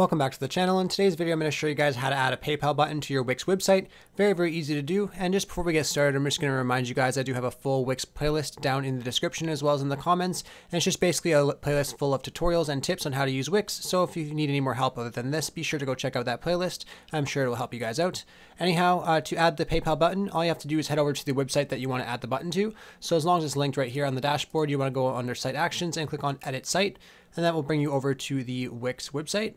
Welcome back to the channel. In today's video, I'm going to show you guys how to add a PayPal button to your Wix website. Very easy to do. And just before we get started, I'm just going to remind you guys I do have a full Wix playlist down in the description as well as in the comments. And it's just basically a playlist full of tutorials and tips on how to use Wix. So if you need any more help other than this, be sure to go check out that playlist. I'm sure it will help you guys out. Anyhow, to add the PayPal button, all you have to do is head over to the website that you want to add the button to. So as long as it's linked right here on the dashboard, you want to go under Site Actions and click on Edit Site. And that will bring you over to the Wix website.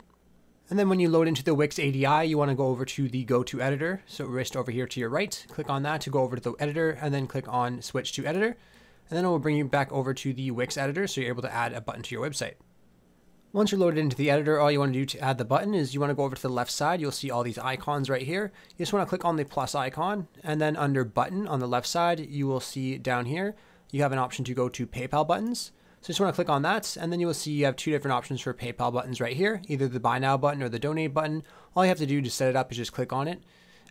And then when you load into the Wix ADI, you want to go over to the Go to Editor. So wrist over here to your right, click on that to go over to the editor and then click on Switch to Editor. And then it will bring you back over to the Wix editor so you're able to add a button to your website. Once you're loaded into the editor, all you want to do to add the button is you want to go over to the left side. You'll see all these icons right here. You just want to click on the plus icon, and then under button on the left side, you will see down here, you have an option to go to PayPal buttons. So just want to click on that, and then you will see you have two different options for PayPal buttons right here, either the Buy Now button or the Donate button. All you have to do to set it up is just click on it,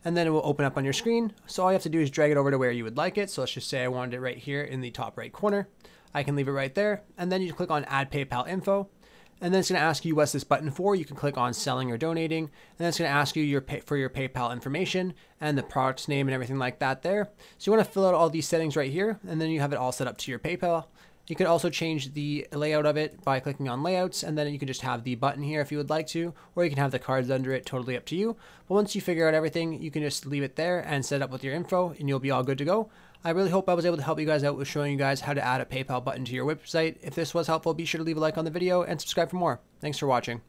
and then it will open up on your screen. So all you have to do is drag it over to where you would like it. So let's just say I wanted it right here in the top right corner. I can leave it right there, and then you click on Add PayPal Info, and then it's going to ask you what's this button for. You can click on Selling or Donating, and then it's going to ask you for your PayPal information and the product's name and everything like that there. So you want to fill out all these settings right here, and then you have it all set up to your PayPal. You could also change the layout of it by clicking on layouts, and then you can just have the button here if you would like to, or you can have the cards under it, totally up to you. But once you figure out everything, you can just leave it there and set it up with your info and you'll be all good to go. I really hope I was able to help you guys out with showing you guys how to add a PayPal button to your website. If this was helpful, be sure to leave a like on the video and subscribe for more. Thanks for watching.